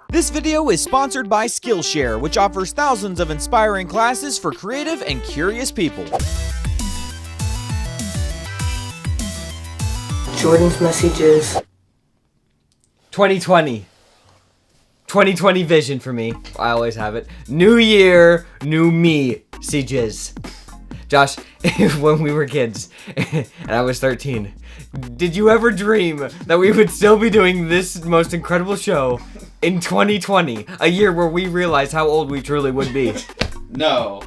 This video is sponsored by Skillshare, which offers thousands of inspiring classes for creative and curious people. Jordan's messages. 2020 vision for me. I always have it. New year, new me. See Jizz. Josh, when we were kids, and I was 13, did you ever dream that we would still be doing this most incredible show in 2020? A year where we realized how old we truly would be. No.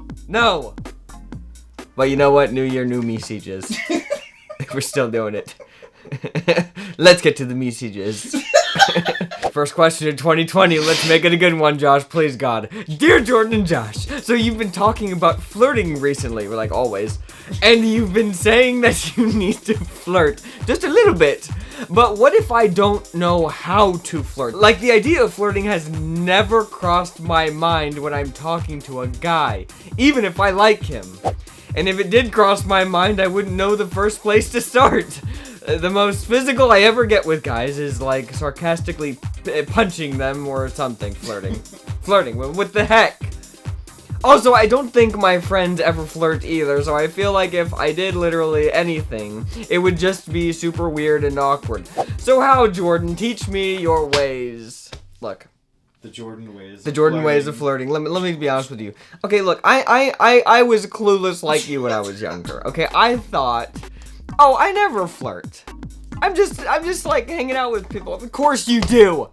But you know what? New year, new me, see Jizz. We're still doing it. Let's get to the messages. First question in 2020. Let's make it a good one, Josh. Please, God. Dear Jordan and Josh, so you've been talking about flirting recently, like always, and you've been saying that you need to flirt just a little bit. But what if I don't know how to flirt? Like, the idea of flirting has never crossed my mind when I'm talking to a guy, even if I like him. And if it did cross my mind, I wouldn't know the first place to start. The most physical I ever get with guys is like sarcastically punching them or something. Flirting. What the heck? Also, I don't think my friends ever flirt either, so I feel like if I did literally anything, it would just be super weird and awkward. So how, Jordan? Teach me your ways. Look. The Jordan ways. The Jordan ways of flirting. Let me be honest with you. Okay, look, I was clueless like you when I was younger. Okay, I thought, oh, I never flirt. I'm just like hanging out with people. Of course you do.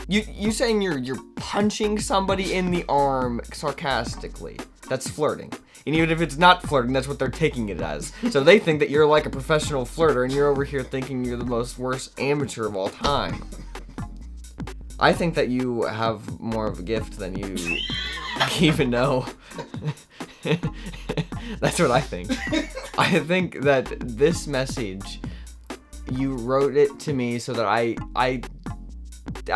You saying you're punching somebody in the arm sarcastically. That's flirting. And even if it's not flirting, that's what they're taking it as. So they think that you're like a professional flirter, and you're over here thinking you're the most worst amateur of all time. I think that you have more of a gift than you even know. That's what I think. I think that this message, you wrote it to me so that I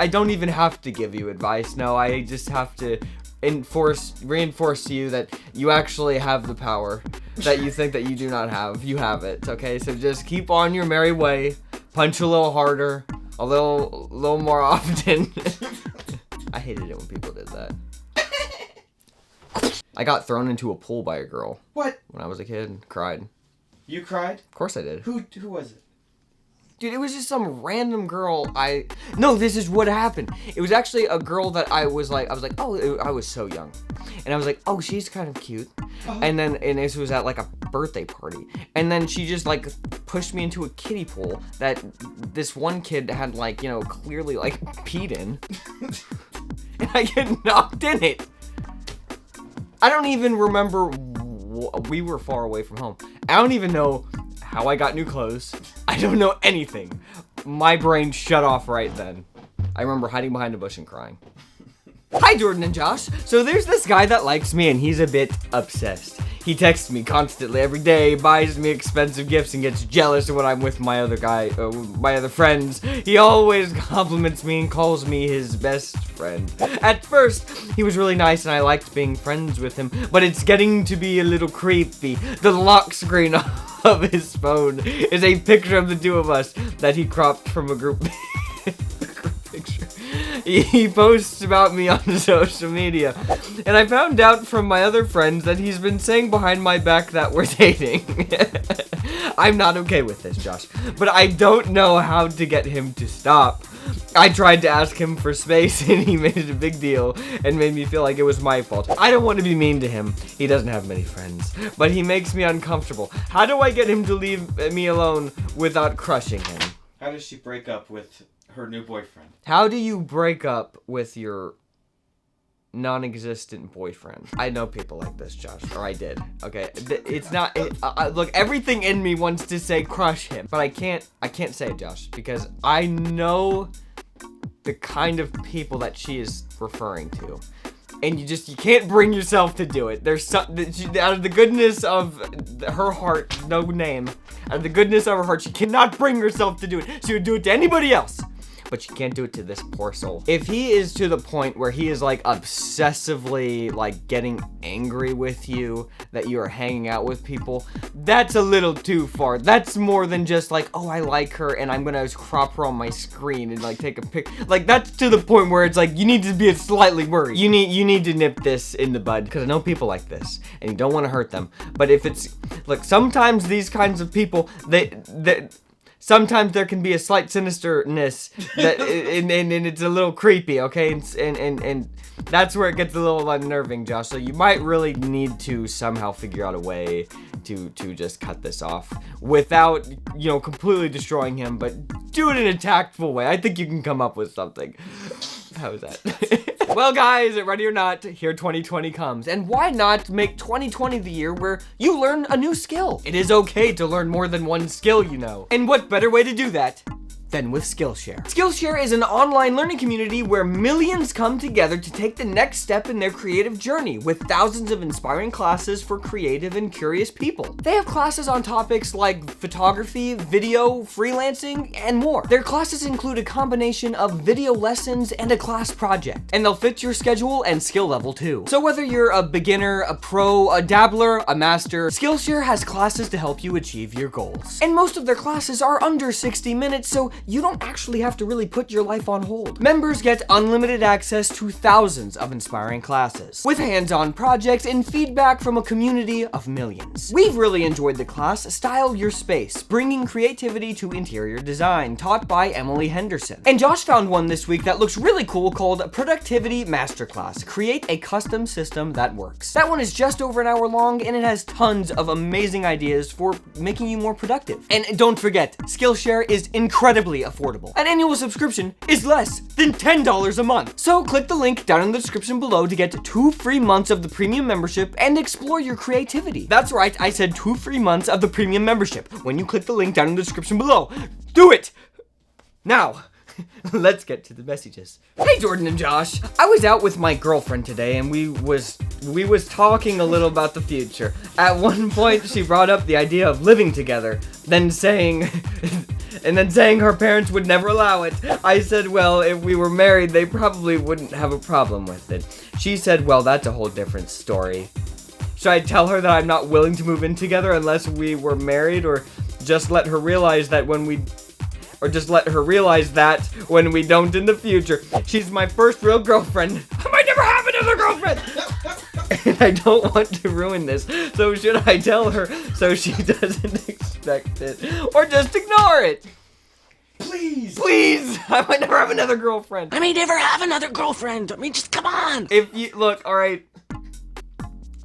don't even have to give you advice. No, I just have to reinforce to you that you actually have the power that you think that you do not have. You have it, okay? So just keep on your merry way. Punch a little harder. A little more often. I hated it when people did that. I got thrown into a pool by a girl. What? When I was a kid and cried. You cried? Of course I did. Who was it? Dude, it was just some random girl. No, this is what happened. It was actually a girl that I was like, oh, I was so young. And I was like, oh, she's kind of cute. Uh-huh. And this was at like a birthday party. And then she just like pushed me into a kiddie pool that this one kid had like, clearly like peed in. And I get knocked in it. I don't even remember, we were far away from home. I don't even know how I got new clothes. I don't know anything. My brain shut off right then. I remember hiding behind a bush and crying. Hi, Jordan and Josh. So there's this guy that likes me and he's a bit obsessed. He texts me constantly every day, buys me expensive gifts, and gets jealous when I'm with my other friends. He always compliments me and calls me his best friend. At first, he was really nice and I liked being friends with him, but it's getting to be a little creepy. The lock screen of his phone is a picture of the two of us that he cropped from a group picture. He posts about me on social media, and I found out from my other friends that he's been saying behind my back that we're dating. I'm not okay with this, Josh, but I don't know how to get him to stop. I tried to ask him for space, and he made it a big deal and made me feel like it was my fault. I don't want to be mean to him. He doesn't have many friends, but he makes me uncomfortable. How do I get him to leave me alone without crushing him? How does she break up with her new boyfriend? How do you break up with your non-existent boyfriend? I know people like this, Josh, or I did. Okay, it's not. Look, everything in me wants to say crush him, but I can't say it, Josh, because I know the kind of people that she is referring to, and you can't bring yourself to do it. There's out of the goodness of her heart, no name, out of the goodness of her heart, she cannot bring herself to do it. She would do it to anybody else. but you can't do it to this poor soul. If he is to the point where he is like obsessively like getting angry with you that you are hanging out with people, that's a little too far. That's more than just like, oh, I like her and I'm gonna crop her on my screen and like take a pic. Like that's to the point where it's like you need to be slightly worried. You need to nip this in the bud, because I know people like this and you don't want to hurt them. But if it's like, sometimes these kinds of people, sometimes there can be a slight sinisterness that and it's a little creepy, okay? And that's where it gets a little unnerving, Josh. So you might really need to somehow figure out a way to just cut this off without, you know, completely destroying him, but do it in a tactful way. I think you can come up with something. How's that? Well, guys, ready or not, here 2020 comes. And why not make 2020 the year where you learn a new skill? It is okay to learn more than one skill, you know. And what better way to do that than with Skillshare? Skillshare is an online learning community where millions come together to take the next step in their creative journey, with thousands of inspiring classes for creative and curious people. They have classes on topics like photography, video, freelancing, and more. Their classes include a combination of video lessons and a class project, and they'll fit your schedule and skill level too. So whether you're a beginner, a pro, a dabbler, a master, Skillshare has classes to help you achieve your goals. And most of their classes are under 60 minutes, so you don't actually have to really put your life on hold. Members get unlimited access to thousands of inspiring classes, with hands-on projects and feedback from a community of millions. We've really enjoyed the class, Style Your Space, Bringing Creativity to Interior Design, taught by Emily Henderson. And Josh found one this week that looks really cool called Productivity Masterclass, Create a Custom System That Works. That one is just over an hour long, and it has tons of amazing ideas for making you more productive. And don't forget, Skillshare is incredibly affordable. An annual subscription is less than $10 a month. So click the link down in the description below to get 2 free months of the premium membership and explore your creativity. That's right, I said 2 free months of the premium membership when you click the link down in the description below. Do it! Now, let's get to the messages. Hey Jordan and Josh, I was out with my girlfriend today and we was talking a little about the future. At one point she brought up the idea of living together, then saying her parents would never allow it. I said, well, if we were married, they probably wouldn't have a problem with it. She said, well, that's a whole different story. Should I tell her that I'm not willing to move in together unless we were married, or just let her realize that when we don't in the future? She's my first real girlfriend. I might never have another girlfriend! And I don't want to ruin this, so should I tell her so she doesn't expect it, or just ignore it? Please! I might never have another girlfriend. I may never have another girlfriend. I mean, just come on. If you, look, alright,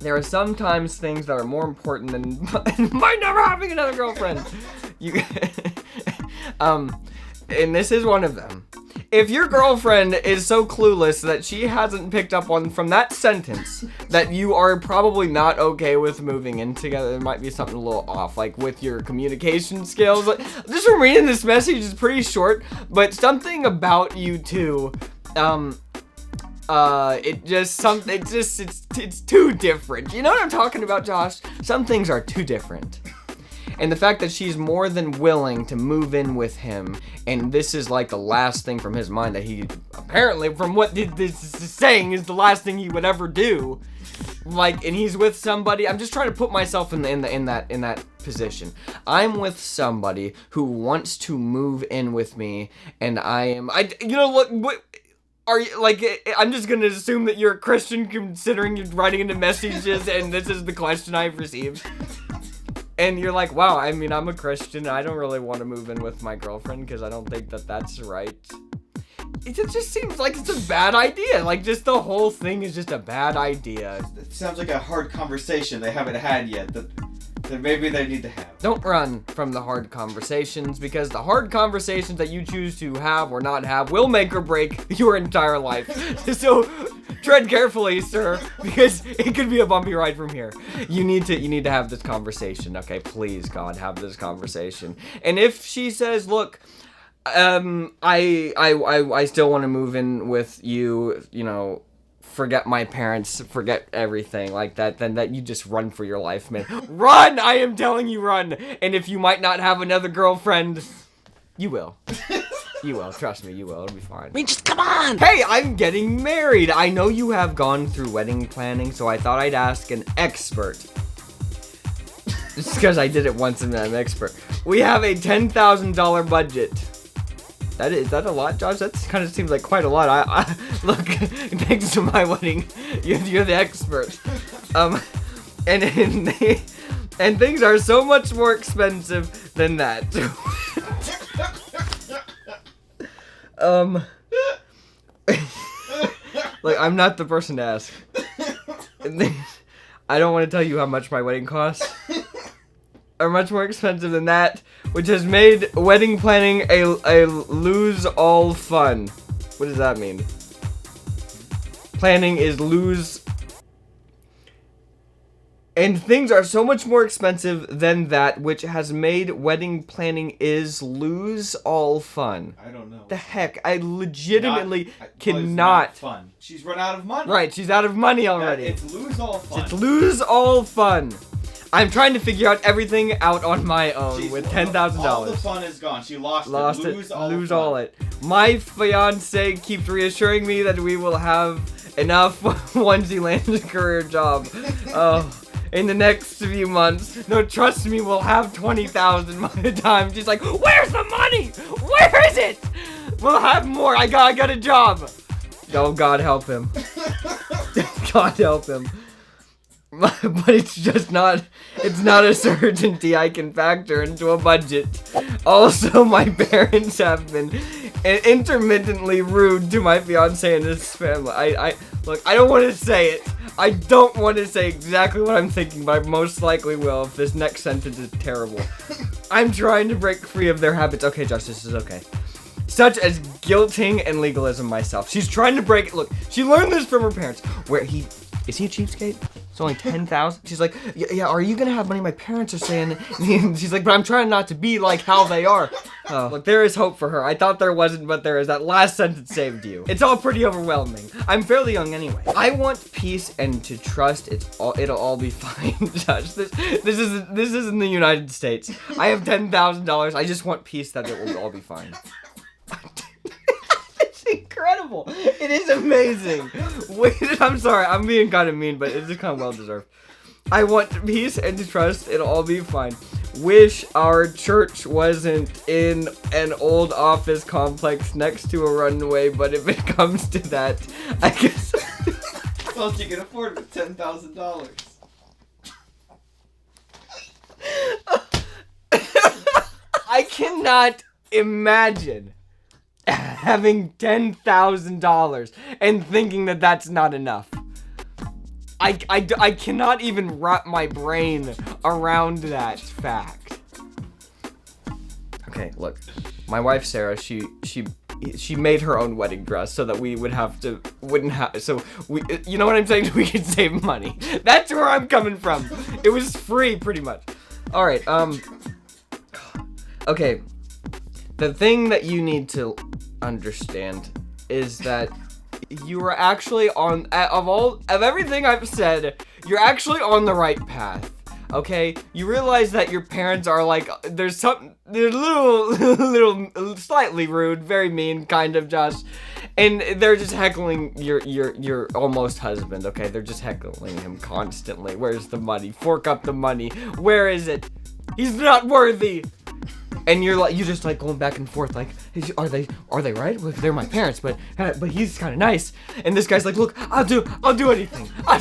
there are sometimes things that are more important than might never having another girlfriend. And this is one of them. If your girlfriend is so clueless that she hasn't picked up on from that sentence that you are probably not okay with moving in together, there might be something a little off, like with your communication skills. Like, just from reading this message, is pretty short, but something about you two, it's too different. You know what I'm talking about, Josh? Some things are too different. And the fact that she's more than willing to move in with him, and this is like the last thing from his mind that he, apparently from what this is saying, is the last thing he would ever do. Like, and he's with somebody. I'm just trying to put myself in that position. I'm with somebody who wants to move in with me, and what are you, like, I'm just gonna assume that you're a Christian considering you're writing into messages and this is the question I've received. And you're like, wow, I mean, I'm a Christian. I don't really want to move in with my girlfriend because I don't think that that's right. It just seems like it's a bad idea. Like, just the whole thing is just a bad idea. It sounds like a hard conversation they haven't had yet that maybe they need to have. Don't run from the hard conversations, because the hard conversations that you choose to have or not have will make or break your entire life. So tread carefully, sir, because it could be a bumpy ride from here. You need to have this conversation, okay? Please, God, have this conversation. And if she says, look, I still want to move in with you, you know, forget my parents, forget everything like that, then that you just run for your life, man. Run! I am telling you, run! And if you might not have another girlfriend, you will. You will, trust me, you will. It'll be fine. I mean, just come on! Hey, I'm getting married! I know you have gone through wedding planning, so I thought I'd ask an expert. Just because I did it once and I'm an expert. We have a $10,000 budget. Is that a lot, Josh? That kind of seems like quite a lot. I look, next to my wedding, you're the expert. And things are so much more expensive than that. Like, I'm not the person to ask. I don't want to tell you how much my wedding costs. Are much more expensive than that, which has made wedding planning a lose-all fun. What does that mean? Planning is lose... And things are so much more expensive than that, which has made wedding planning is lose all fun. I don't know. The heck? I legitimately It's cannot. not fun. She's run out of money. Right, she's out of money already. It's lose all fun. It's lose all fun. I'm trying to figure out everything out on my own with $10,000. All the fun is gone. She lost it. Lose all it. My fiance keeps reassuring me that we will have enough once he lands a career job. In the next few months. No, trust me, we'll have 20,000 by the time. She's like, where's the money? Where is it? We'll have more. I got a job. Oh, God help him. God help him. But it's just not, it's not a certainty I can factor into a budget. Also, my parents have been intermittently rude to my fiance and his family. Look, I don't want to say it. I don't want to say exactly what I'm thinking, but I most likely will if this next sentence is terrible. I'm trying to break free of their habits. Okay, Josh, this is okay. Such as guilting and legalism myself. She's trying to break it. Look, she learned this from her parents. Is he a cheapskate? It's only 10,000. She's like, yeah, are you gonna have money? My parents are saying. She's like, but I'm trying not to be like how they are. Oh, look, there is hope for her. I thought there wasn't, but there is. That last sentence saved you. It's all pretty overwhelming. I'm fairly young anyway. I want peace and to trust. It'll all be fine, Josh. This isn't the United States. I have $10,000. I just want peace that it will all be fine. Incredible. It is amazing. Wait, I'm sorry. I'm being kind of mean, but it's kind of well deserved. I want peace and to trust. It'll all be fine. Wish our church wasn't in an old office complex next to a runway, but if it comes to that, I guess. Well, you can afford it with $10,000. I cannot imagine having $10,000 and thinking that that's not enough. I cannot even wrap my brain around that fact. Okay, look. My wife Sarah, she made her own wedding dress so that we wouldn't have so we, you know what I'm saying? We could save money. That's where I'm coming from. It was free pretty much. All right, okay. The thing that you need to understand is that you are actually of everything I've said, you're actually on the right path. Okay? You realize that your parents are like, they're little slightly rude, very mean, kind of, Josh. And they're just heckling your almost husband, okay? They're just heckling him constantly. Where's the money? Fork up the money. Where is it? He's not worthy. And you're just like going back and forth, like, are they right? Well, they're my parents, but he's kind of nice. And this guy's like, look, I'll do anything. I'll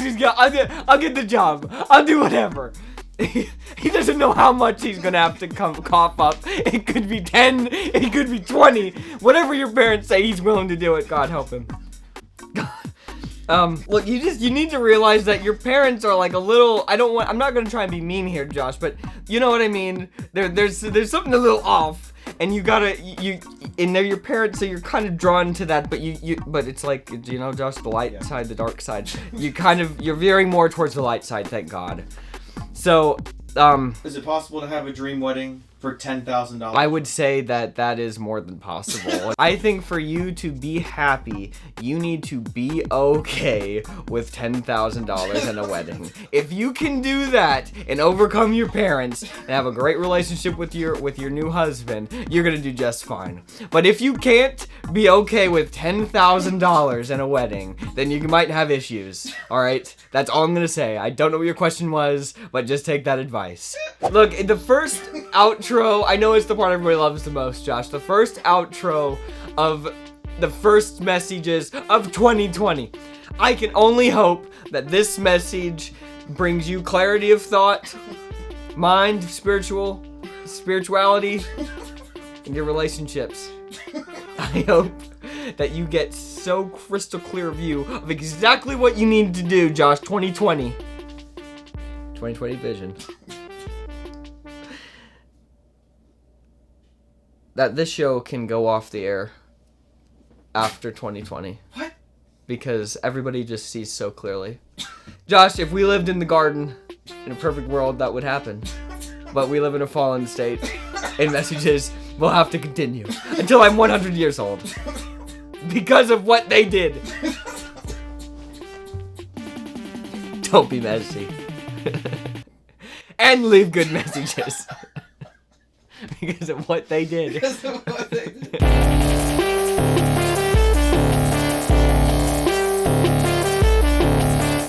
get the job. I'll do whatever. He doesn't know how much he's gonna have to cough up. It could be 10, it could be 20. Whatever your parents say, he's willing to do it. God help him. Look, you need to realize that your parents are like a little, I'm not gonna try and be mean here, Josh, but you know what I mean? There's something a little off, and and they're your parents, so you're kind of drawn to that, but but it's like, you know, Josh, the light side, the dark side. You're veering more towards the light side, thank God. So, is it possible to have a dream wedding for $10,000. I would say that is more than possible. I think for you to be happy, you need to be okay with $10,000 and a wedding. If you can do that and overcome your parents and have a great relationship with your new husband, you're gonna do just fine. But if you can't be okay with $10,000 and a wedding, then you might have issues. All right, that's all I'm gonna say. I don't know what your question was, but just take that advice. Look, the first outro, I know it's the part everybody loves the most, Josh. The first outro of the first messages of 2020. I can only hope that this message brings you clarity of thought, mind, spirituality, in your relationships. I hope that you get so crystal clear view of exactly what you need to do, Josh. 2020 vision. That this show can go off the air after 2020. What? Because everybody just sees so clearly. Josh, if we lived in the garden, in a perfect world, that would happen. But we live in a fallen state, and messages will have to continue until I'm 100 years old. Because of what they did. Don't be messy. And leave good messages. Because of what they did. Because of what they did.